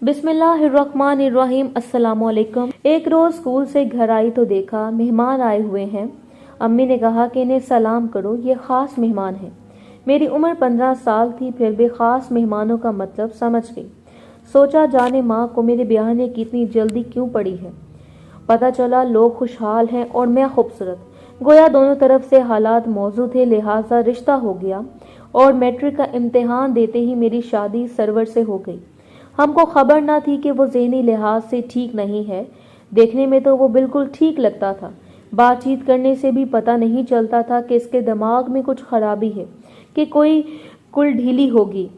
बिस्मिल्लाहिर्रहमानिर्रहीम। अस्सलाम वालेकुम। एक रोज स्कूल से घर आई तो देखा मेहमान आए हुए हैं। अम्मी ने कहा कि इन्हें सलाम करो, ये खास मेहमान हैं। मेरी उम्र 15 साल थी, फिर भी खास मेहमानों का मतलब समझ गई। सोचा जाने माँ को मेरे ब्याह ने की इतनी जल्दी क्यों पड़ी है। पता चला लोग खुशहाल हैं और मैं खूबसूरत। गोया दोनों तरफ से हालात मौजूद थे, लिहाजा रिश्ता हो गया और मैट्रिक का इम्तिहान देते ही मेरी शादी सरवर से हो गई। हमको खबर न थी कि वो ज़हनी लिहाज से ठीक नहीं है। देखने में तो वो बिल्कुल ठीक लगता था। बातचीत करने से भी पता नहीं चलता था कि इसके दिमाग में कुछ खराबी है, कि कोई कुल ढीली होगी।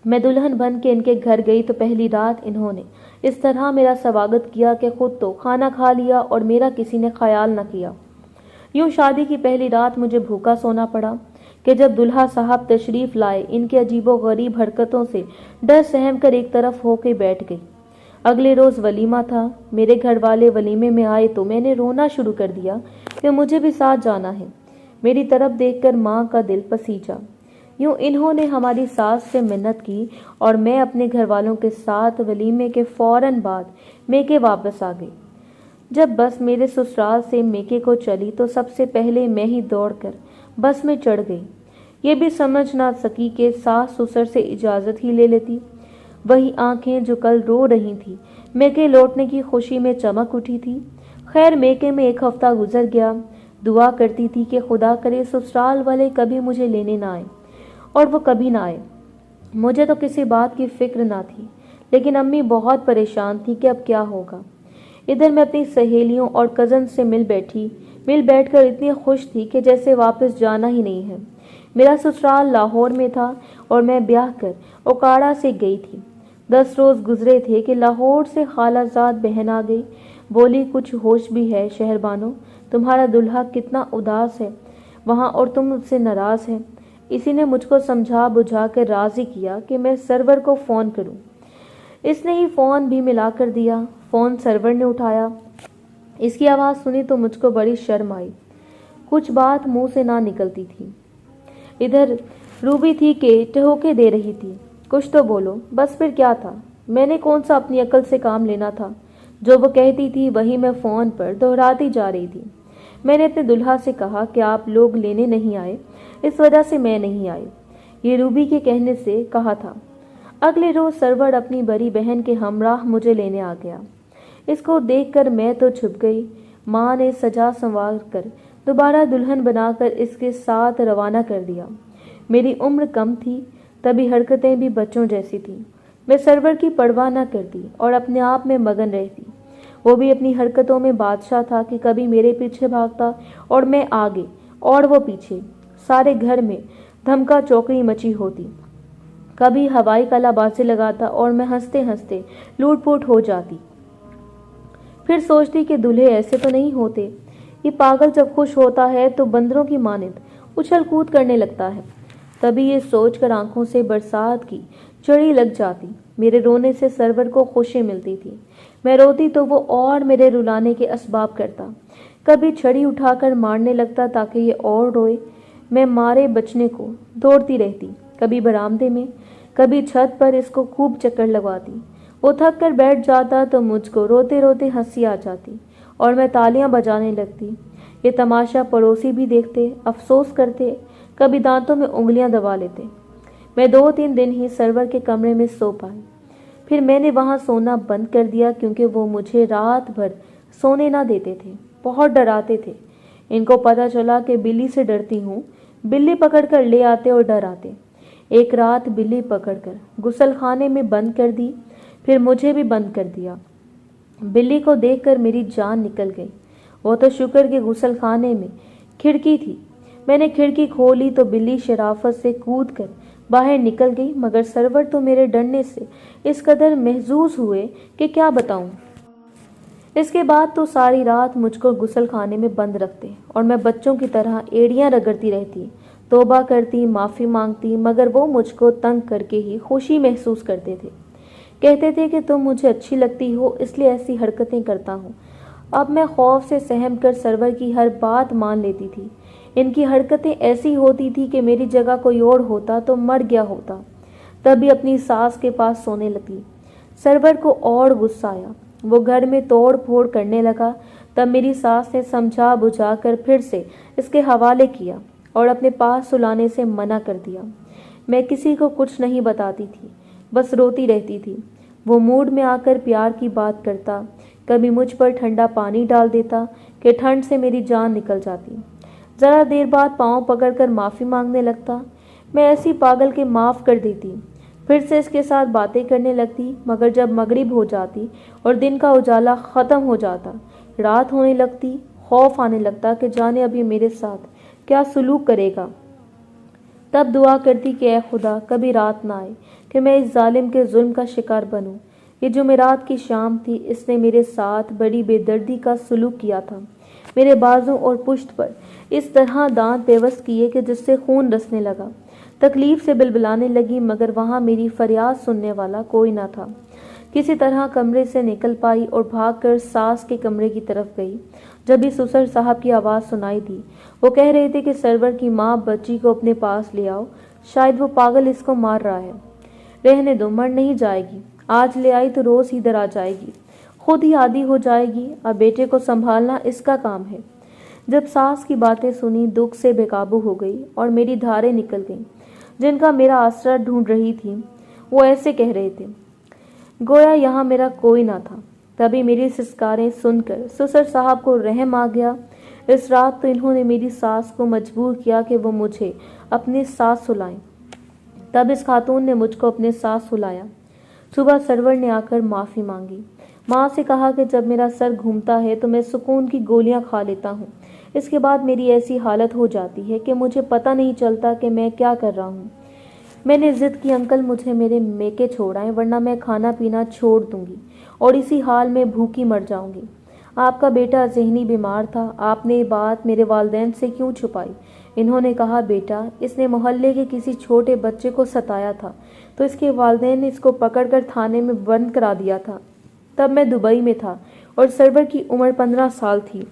मैं दुल्हन बन के इनके घर गई तो पहली रात इन्होंने इस तरह मेरा स्वागत किया कि खुद तो खाना खा लिया और मेरा किसी ने ख्याल न किया। यूं शादी की पहली रात मुझे भूखा सोना पड़ा कि जब दुल्हा साहब तशरीफ लाए, इनके अजीबो गरीब हरकतों से डर सहम कर एक तरफ होके बैठ गई। अगले रोज वलीमा था। मेरे घर वाले वलीमे में आए तो मैंने रोना शुरू कर दिया कि मुझे भी साथ जाना है। मेरी तरफ देखकर माँ का दिल पसीजा। यूं इन्होंने हमारी सास से मिन्नत की और मैं अपने घर वालों के साथ वलीमे के फौरन बाद मेके वापस आ गई। जब बस मेरे ससुराल से मेके को चली तो सबसे पहले मैं ही दौड़कर बस में चढ़ गई। ये भी समझ ना सकी कि सास ससुर से इजाज़त ही ले लेती। वही आंखें जो कल रो रही थी, मेके लौटने की खुशी में चमक उठी थी। खैर, मेके में एक हफ्ता गुजर गया। दुआ करती थी कि खुदा करे ससुराल वाले कभी मुझे लेने ना आए, और वो कभी ना आए। मुझे तो किसी बात की फिक्र ना थी, लेकिन अम्मी बहुत परेशान थी कि अब क्या होगा। इधर मैं अपनी सहेलियों और कज़न से मिल बैठकर इतनी खुश थी कि जैसे वापस जाना ही नहीं है। मेरा ससुराल लाहौर में था और मैं ब्याह कर ओकाड़ा से गई थी। 10 रोज गुजरे थे कि लाहौर से खालाजाद बहन आ गई। बोली, कुछ होश भी है शहरबानो, तुम्हारा दुल्हा कितना उदास है वहाँ और तुम उससे नाराज है। इसी ने मुझको समझा बुझा कर राजी किया कि मैं सरवर को फ़ोन करूं। इसने ही फ़ोन भी मिला कर दिया। फ़ोन सरवर ने उठाया। इसकी आवाज़ सुनी तो मुझको बड़ी शर्म आई। कुछ बात मुंह से ना निकलती थी। इधर रूबी थी कि ठहोके दे रही थी, कुछ तो बोलो। बस फिर क्या था, मैंने कौन सा अपनी अकल से काम लेना था। जो वो कहती थी वही मैं फ़ोन पर दोहराती जा रही थी। मैंने अपने दुल्हा से कहा कि आप लोग लेने नहीं आए, इस वजह से मैं नहीं आई। ये रूबी के कहने से कहा था। अगले रोज सरवर अपनी बड़ी बहन के हमराह मुझे लेने आ गया। इसको देखकर मैं तो छुप गई। माँ ने सजा संवार कर दोबारा दुल्हन बनाकर इसके साथ रवाना कर दिया। मेरी उम्र कम थी, तभी हरकतें भी बच्चों जैसी थीं। मैं सरवर की परवाह न करती और अपने आप में मगन रहती। वो भी अपनी हरकतों में बादशाह था कि कभी मेरे पीछे भागता और मैं आगे और वो पीछे। सारे घर में धमका चौकड़ी मची होती। कभी हवाई कलाबाजी लगाता और मैं हंसते हंसते लूटपुट हो जाती। फिर सोचती कि दूल्हे ऐसे तो नहीं होते। ये पागल जब खुश होता है तो बंदरों की मानिंद उछल कूद करने लगता है। तभी ये सोचकर आंखों से बरसात की चढ़ी लग जाती। मेरे रोने से सरवर को खुशी मिलती थी। मैं रोती तो वो और मेरे रुलाने के असबाब करता। कभी छड़ी उठाकर मारने लगता ताकि ये और रोए। मैं मारे बचने को दौड़ती रहती, कभी बरामदे में, कभी छत पर इसको खूब चक्कर लगवाती। वो थक कर बैठ जाता तो मुझको रोते रोते हंसी आ जाती और मैं तालियां बजाने लगती। ये तमाशा पड़ोसी भी देखते, अफसोस करते, कभी दांतों में उंगलियां दबा लेते। मैं 2-3 दिन ही सरवर के कमरे में सो पाई। फिर मैंने वहां सोना बंद कर दिया क्योंकि वो मुझे रात भर सोने ना देते थे, बहुत डराते थे। इनको पता चला कि बिल्ली से डरती हूँ, बिल्ली पकड़कर ले आते और डर आते। एक रात बिल्ली पकड़कर गुसल खाने में बंद कर दी, फिर मुझे भी बंद कर दिया। बिल्ली को देखकर मेरी जान निकल गई। वो तो शुक्र के गुसल खाने में खिड़की थी। मैंने खिड़की खोली तो बिल्ली शराफत से कूद कर बाहर निकल गई, मगर सरवर तो मेरे डरने से इस कदर महजूज हुए कि क्या बताऊं। इसके बाद तो सारी रात मुझको गुसल खाने में बंद रखते और मैं बच्चों की तरह एड़ियां रगड़ती रहती, तौबा करती, माफ़ी मांगती, मगर वो मुझको तंग करके ही खुशी महसूस करते थे। कहते थे कि तुम मुझे अच्छी लगती हो इसलिए ऐसी हरकतें करता हूँ। अब मैं खौफ से सहम कर सरवर की हर बात मान लेती थी। इनकी हरकतें ऐसी होती थी कि मेरी जगह कोई और होता तो मर गया होता। तभी अपनी सास के पास सोने लगी। सरवर को और गुस्सा आया। वो घर में तोड़ फोड़ करने लगा। तब मेरी सास ने समझा बुझा कर फिर से इसके हवाले किया और अपने पास सुलाने से मना कर दिया। मैं किसी को कुछ नहीं बताती थी, बस रोती रहती थी। वो मूड में आकर प्यार की बात करता, कभी मुझ पर ठंडा पानी डाल देता कि ठंड से मेरी जान निकल जाती। ज़रा देर बाद पाँव पकड़कर माफ़ी मांगने लगता। मैं ऐसी पागल के माफ़ कर देती, फिर से इसके साथ बातें करने लगती। मगर जब मगरिब हो जाती और दिन का उजाला ख़त्म हो जाता, रात होने लगती, खौफ आने लगता कि जाने अब ये मेरे साथ क्या सलूक करेगा। तब दुआ करती कि ऐ खुदा कभी रात ना आए कि मैं इस जालिम के जुल्म का शिकार बनूं। ये जुमेरात की शाम थी, इसने मेरे साथ बड़ी बेदर्दी का सलूक किया था। मेरे बाजू और पुश्त पर इस तरह दांत पेवस्त किए कि जिससे खून रसने लगा। तकलीफ से बिलबिलाने लगी, मगर वहाँ मेरी फरियाद सुनने वाला कोई न था। किसी तरह कमरे से निकल पाई और भागकर सास के कमरे की तरफ गई। जब भी सुसर साहब की आवाज़ सुनाई दी, वो कह रहे थे कि सरवर की माँ बच्ची को अपने पास ले आओ, शायद वो पागल इसको मार रहा है। रहने दो, मर नहीं जाएगी, आज ले आई तो रोज़ इधर आ जाएगी, खुद ही आदी हो जाएगी। अब बेटे को संभालना इसका काम है। जब सास की बातें सुनी, दुख से बेकाबू हो गई और मेरी धारें निकल गईं। जिनका मेरा आसरा ढूंढ रही थी, वो ऐसे कह रहे थे गोया यहाँ मेरा कोई ना था। तभी मेरी सिसकारें सुनकर ससुर साहब को रहम आ गया। इस रात तो इन्होंने मेरी सास को मजबूर किया कि वो मुझे अपने साथ सुलाएं। तब इस खातून ने मुझको अपने साथ सुलाया। सुबह सरवर ने आकर माफ़ी मांगी। माँ से कहा कि जब मेरा सर घूमता है तो मैं सुकून की गोलियां खा लेता हूँ। इसके बाद मेरी ऐसी हालत हो जाती है कि मुझे पता नहीं चलता कि मैं क्या कर रहा हूँ। मैंने ज़िद की, अंकल मुझे मेरे मेके छोड़ाएं, वरना मैं खाना पीना छोड़ दूंगी और इसी हाल में भूखी मर जाऊंगी। आपका बेटा ज़हनी बीमार था, आपने ये बात मेरे वालिदैन से क्यों छुपाई? इन्होंने कहा बेटा इसने मोहल्ले के किसी छोटे बच्चे को सताया था, तो इसके वालिदैन ने इसको पकड़कर थाने में बंद करा दिया था। तब मैं दुबई में था और सरवर की उम्र 15 साल थी।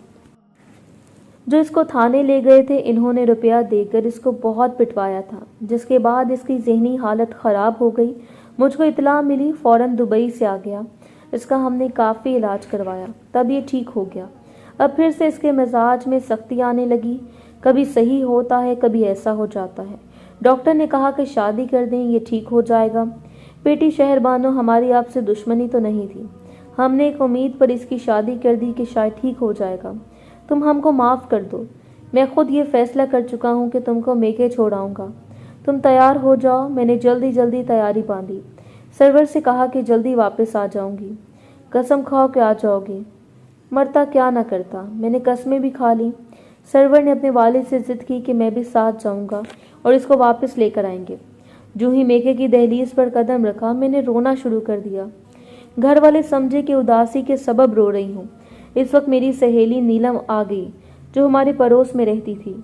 जो इसको थाने ले गए थे, इन्होंने रुपया देकर इसको बहुत पिटवाया था, जिसके बाद इसकी ज़हनी हालत ख़राब हो गई। मुझको इतला मिली, फ़ौरन दुबई से आ गया। इसका हमने काफ़ी इलाज करवाया, तब ये ठीक हो गया। अब फिर से इसके मिजाज में सख्ती आने लगी, कभी सही होता है, कभी ऐसा हो जाता है। डॉक्टर ने कहा कि शादी कर दें, ये ठीक हो जाएगा। बेटी शहरबानो, हमारी आपसे दुश्मनी तो नहीं थी, हमने एक उम्मीद पर इसकी शादी कर दी कि शायद ठीक हो जाएगा। तुम हमको माफ़ कर दो, मैं खुद ये फैसला कर चुका हूँ कि तुमको मेके छोड़ाऊँगा। तुम तैयार हो जाओ। मैंने जल्दी जल्दी तैयारी बांधी। सरवर से कहा कि जल्दी वापस आ जाऊँगी, कसम खाओ कि आ जाओगे। मरता क्या ना करता। मैंने कस्में भी खा ली। सरवर ने अपने वालिद से ज़िद की कि मैं भी साथ जाऊँगा और इसको वापस लेकर आएंगे। जो ही मेके की दहलीज पर कदम रखा, मैंने रोना शुरू कर दिया। घर वाले समझे कि उदासी के सबब रो रही हूँ। इस वक्त मेरी सहेली नीलम आ गई, जो हमारे पड़ोस में रहती थी।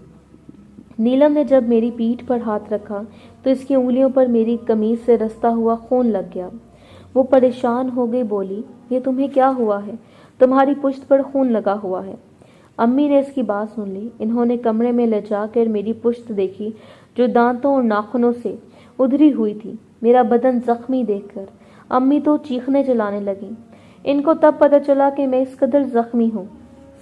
नीलम ने जब मेरी पीठ पर हाथ रखा तो इसकी उंगलियों पर मेरी कमीज से रसता हुआ खून लग गया। वो परेशान हो गई, बोली ये तुम्हें क्या हुआ है? तुम्हारी पुश्त पर खून लगा हुआ है। अम्मी ने इसकी बात सुन ली। इन्होंने कमरे में ले जाकर मेरी पुश्त देखी, जो दांतों और नाखूनों से उधरी हुई थी। मेरा बदन जख्मी देखकर अम्मी तो चीखने चिल्लाने लगी। इनको तब पता चला कि मैं इस कदर जख्मी हूँ।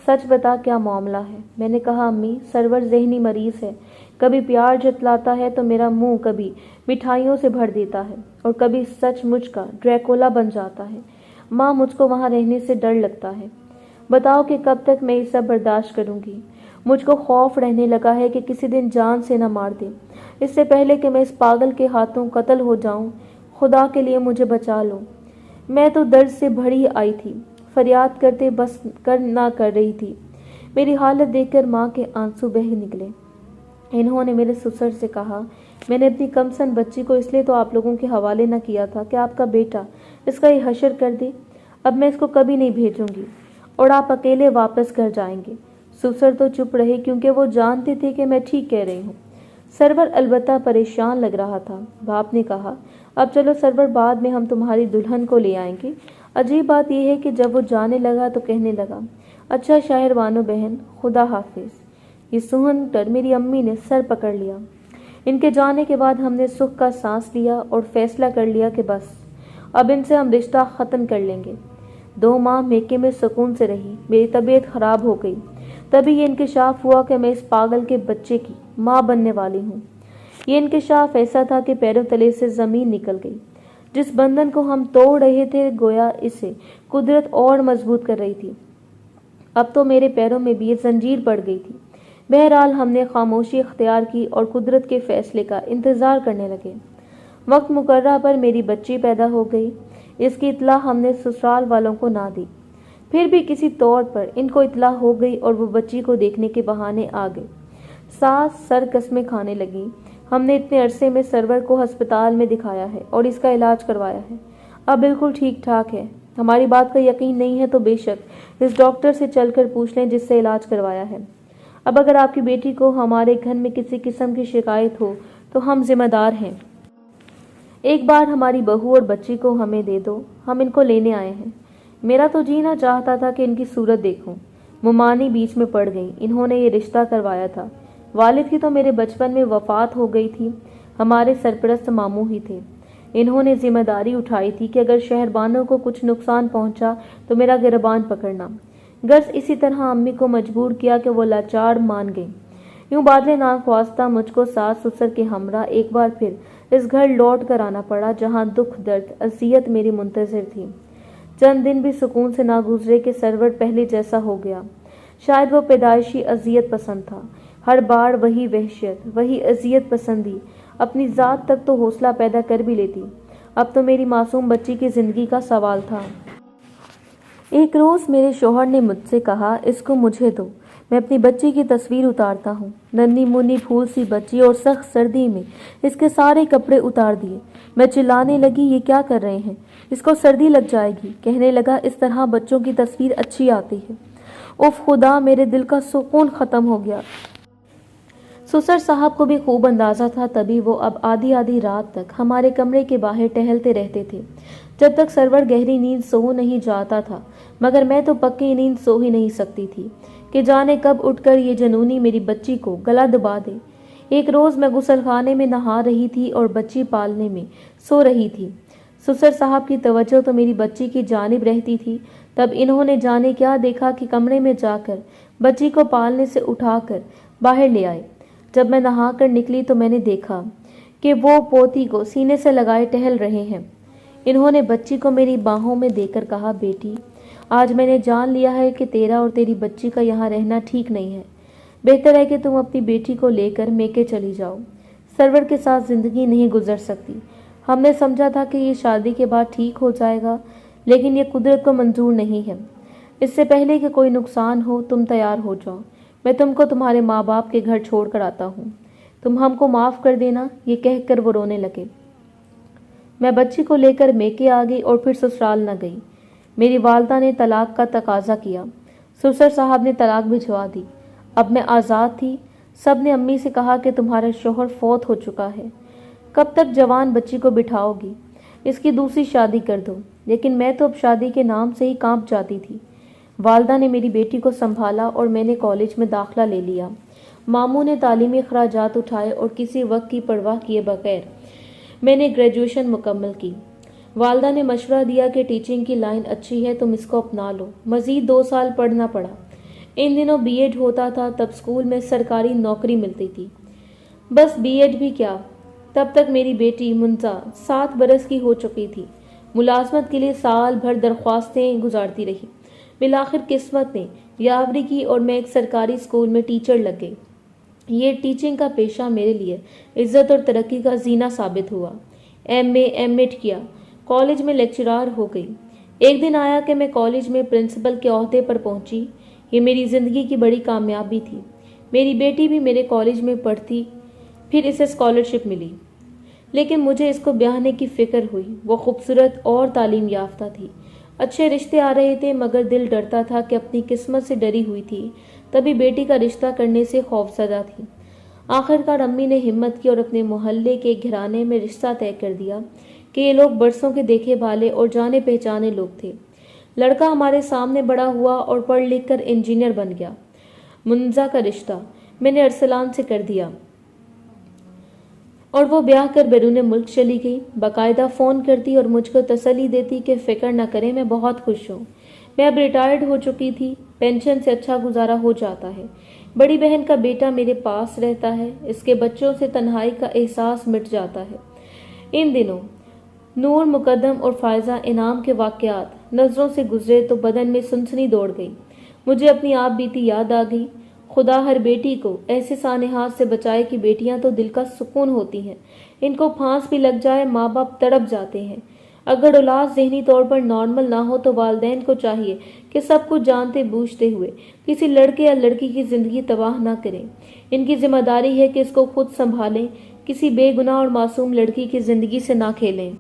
सच बता क्या मामला है? मैंने कहा अम्मी, सरवर ज़हनी मरीज है, कभी प्यार जतलाता है तो मेरा मुंह कभी मिठाइयों से भर देता है और कभी सचमुच का ड्रैकुला बन जाता है। माँ, मुझको वहाँ रहने से डर लगता है। बताओ कि कब तक मैं ये सब बर्दाश्त करूँगी? मुझको खौफ रहने लगा है कि किसी दिन जान से न मार दे, इससे पहले कि मैं इस पागल के हाथों कत्ल हो जाऊँ। खुदा के लिए मुझे बचा लो। मैं तो दर्द से भरी आई थी, फरियाद करते बस कर रही थी। मेरी हालत देखकर माँ के आंसू बह निकले। इन्होंने मेरे ससुर से कहा, मैंने अपनी कमसन बच्ची को इसलिए तो आप लोगों के हवाले न किया था कि आपका बेटा इसका ये हशर कर दे। अब मैं इसको कभी नहीं भेजूंगी और आप अकेले वापस घर जाएंगे। ससुर तो चुप रहे, क्योंकि वो जानते थे कि मैं ठीक कह रही हूँ। सरवर अलबत्ता परेशान लग रहा था। बाप ने कहा, अब चलो सरवर, बाद में हम तुम्हारी दुल्हन को ले आएंगे। अजीब बात यह है कि जब वो जाने लगा तो कहने लगा, अच्छा शहरबानो बहन, खुदा हाफिज। ये सुन कर मेरी अम्मी ने सर पकड़ लिया। इनके जाने के बाद हमने सुख का सांस लिया और फैसला कर लिया कि बस اب ان سے ہم رشتہ ختم کر لیں گے۔ 2 ماہ میکے میں سکون سے رہی، میری طبیعت خراب ہو گئی۔ تبھی یہ انکشاف ہوا کہ میں اس پاگل کے بچے کی ماں بننے والی ہوں۔ یہ انکشاف ایسا تھا کہ پیروں تلے سے زمین نکل گئی۔ جس بندھن کو ہم توڑ رہے تھے گویا اسے قدرت اور مضبوط کر رہی تھی۔ اب تو میرے پیروں میں بھی یہ زنجیر پڑ گئی تھی۔ بہرحال ہم نے خاموشی اختیار کی اور قدرت کے فیصلے کا انتظار کرنے لگے۔ وقت مقررہ پر میری بچی پیدا ہو گئی۔ اس کی اطلاع ہم نے سسرال والوں کو نہ دی، پھر بھی کسی طور پر ان کو اطلاع ہو گئی اور وہ بچی کو دیکھنے کے بہانے آ گئے۔ ساس سر قسمیں کھانے لگی۔ ہم نے اتنے عرصے میں سرور کو ہسپتال میں دکھایا ہے اور اس کا علاج کروایا ہے، اب بالکل ٹھیک ٹھاک ہے۔ ہماری بات کا یقین نہیں ہے تو بے شک اس ڈاکٹر سے چل کر پوچھ لیں جس سے علاج کروایا ہے۔ اب اگر آپ کی بیٹی کو ہمارے گھر میں کسی قسم کی شکایت ہو تو ہم ذمہ دار ہیں۔ ایک بار ہماری بہو اور بچی کو ہمیں دے دو، ہم ان کو لینے آئے ہیں۔ میرا تو جینا چاہتا تھا کہ ان کی صورت دیکھوں۔ ممانی بیچ میں پڑ گئی۔ انہوں نے یہ رشتہ کروایا تھا۔ والد کی تو میرے بچپن میں وفات ہو گئی تھی۔ ہمارے سرپرست ماموں ہی تھے۔ انہوں نے ذمہ داری اٹھائی تھی کہ اگر شہربانوں کو کچھ نقصان پہنچا تو میرا گربان پکڑنا۔ غرض اسی طرح امی کو مجبور کیا کہ وہ لاچار مان گئیں۔ یوں بادلے ناخواستہ مجھ کو ساس سسر کے ہمراہ ایک بار پھر اس گھر لوٹ کر آنا پڑا جہاں دکھ درد اذیت میری منتظر تھی۔ چند دن بھی سکون سے نہ گزرے کہ سرور پہلے جیسا ہو گیا۔ شاید وہ پیدائشی اذیت پسند تھا۔ ہر بار وہی وحشت، وہی اذیت پسندی اپنی ذات تک تو حوصلہ پیدا کر بھی لیتی۔ اب تو میری معصوم بچی کی زندگی کا سوال تھا۔ ایک روز میرے شوہر نے مجھ سے کہا، اس کو مجھے دو، میں اپنی بچی کی تصویر اتارتا ہوں۔ ننھی منھی پھول سی بچی اور سخت سردی میں اس کے سارے کپڑے اتار دیے۔ میں چلانے لگی، یہ کیا کر رہے ہیں، اس کو سردی لگ جائے گی۔ کہنے لگا، اس طرح بچوں کی تصویر اچھی آتی ہے۔ اف خدا، میرے دل کا سکون ختم ہو گیا۔ سسر صاحب کو بھی خوب اندازہ تھا، تبھی وہ اب آدھی آدھی رات تک ہمارے کمرے کے باہر ٹہلتے رہتے تھے جب تک سرور گہری نیند سو نہیں جاتا تھا، مگر میں تو پکی نیند سو ہی نہیں سکتی تھی کہ جانے کب اٹھ کر یہ جنونی میری بچی کو گلا دبا دے۔ ایک روز میں غسل خانے میں نہا رہی تھی اور بچی پالنے میں سو رہی تھی۔ سسر صاحب کی توجہ تو میری بچی کی جانب رہتی تھی، تب انہوں نے جانے کیا دیکھا کہ کمرے میں جا کر بچی کو پالنے سے اٹھا کر باہر لے آئے۔ جب میں نہا کر نکلی تو میں نے دیکھا کہ وہ پوتی کو سینے سے لگائے ٹہل رہے ہیں۔ انہوں نے بچی کو میری باہوں میں دے کر کہا، بیٹی، آج میں نے جان لیا ہے کہ تیرا اور تیری بچی کا یہاں رہنا ٹھیک نہیں ہے۔ بہتر ہے کہ تم اپنی بیٹی کو لے کر میکے چلی جاؤ۔ سرور کے ساتھ زندگی نہیں گزر سکتی۔ ہم نے سمجھا تھا کہ یہ شادی کے بعد ٹھیک ہو جائے گا، لیکن یہ قدرت کو منظور نہیں ہے۔ اس سے پہلے کہ کوئی نقصان ہو تم تیار ہو جاؤ، میں تم کو تمہارے ماں باپ کے گھر چھوڑ کر آتا ہوں، تم ہم کو معاف کر دینا۔ یہ کہہ کر وہ رونے لگے۔ میں بچی کو لے کر میکے آ گئی اور پھر سسرال نہ گئی۔ میری والدہ نے طلاق کا تقاضا کیا، سسر صاحب نے طلاق بھجوا دی۔ اب میں آزاد تھی۔ سب نے امی سے کہا کہ تمہارا شوہر فوت ہو چکا ہے، کب تک جوان بچی کو بٹھاؤ گی، اس کی دوسری شادی کر دو۔ لیکن میں تو اب شادی کے نام سے ہی کانپ جاتی تھی۔ والدہ نے میری بیٹی کو سنبھالا اور میں نے کالج میں داخلہ لے لیا۔ ماموں نے تعلیمی اخراجات اٹھائے اور کسی وقت کی پرواہ کیے بغیر میں نے گریجویشن مکمل کی۔ والدہ نے مشورہ دیا کہ ٹیچنگ کی لائن اچھی ہے، تم اس کو اپنا لو۔ مزید 2 سال پڑھنا پڑا۔ ان دنوں بی ایڈ ہوتا تھا، تب اسکول میں سرکاری نوکری ملتی تھی۔ بس بی ایڈ بھی کیا، تب تک میری بیٹی منزا 7 برس کی ہو چکی تھی۔ ملازمت کے لیے سال بھر درخواستیں گزارتی رہی۔ بالآخر قسمت نے یاوری کی اور میں ایک سرکاری اسکول میں ٹیچر لگ گئی۔ یہ ٹیچنگ کا پیشہ میرے لیے عزت اور ترقی کا زینہ ثابت ہوا۔ ایم اے ایم ایڈ کیا، کالج میں لیکچرار ہو گئی۔ ایک دن آیا کہ میں کالج میں پرنسپل کے عہدے پر پہنچی۔ یہ میری زندگی کی بڑی کامیابی تھی۔ میری بیٹی بھی میرے کالج میں پڑھتی، پھر اسے اسکالرشپ ملی۔ لیکن مجھے اس کو بیاہنے کی فکر ہوئی۔ وہ خوبصورت اور تعلیم یافتہ تھی۔ اچھے رشتے آ رہے تھے، مگر دل ڈرتا تھا کہ اپنی قسمت سے ڈری ہوئی تھی، تبھی بیٹی کا رشتہ کرنے سے خوفزدہ تھی۔ آخرکار امی نے ہمت کی اور اپنے محلے کے گھرانے میں رشتہ طے کر دیا کہ یہ لوگ برسوں کے دیکھے بھالے اور جانے پہچانے لوگ تھے۔ لڑکا ہمارے سامنے بڑا ہوا اور پڑھ لکھ کر انجینئر بن گیا۔ منزا کا رشتہ میں نے ارسلان سے کر دیا۔ اور وہ ब्याह कर बैरून मुल्क चली गई। बाकायदा फ़ोन करती और मुझको तसल्ली देती कि फ़िक्र न करें, मैं बहुत खुश हूँ। मैं अब रिटायर्ड हो चुकी थी, पेंशन से अच्छा गुजारा हो जाता है। बड़ी बहन का बेटा मेरे पास रहता है, इसके बच्चों से तन्हाई का एहसास मिट जाता है। इन दिनों नूर, मुकद्दम और फ़ायज़ा इनाम के वाक़यात नज़रों से गुजरे तो बदन में सनसनी दौड़ गई। मुझे अपनी आप बीती याद आ गई। खुदा हर बेटी को ऐसे सानेहात से बचाए कि बेटियां तो दिल का सुकून होती हैं, इनको फांस भी लग जाए माँ बाप तड़प जाते हैं। अगर औलाद ज़हनी तौर पर नॉर्मल ना हो तो वालिदैन को चाहिए कि सब कुछ जानते बूझते हुए किसी लड़के या लड़की की ज़िंदगी तबाह ना करें। इनकी जिम्मेदारी है कि इसको खुद संभालें, किसी बेगुनाह और मासूम लड़की की ज़िंदगी से ना खेलें।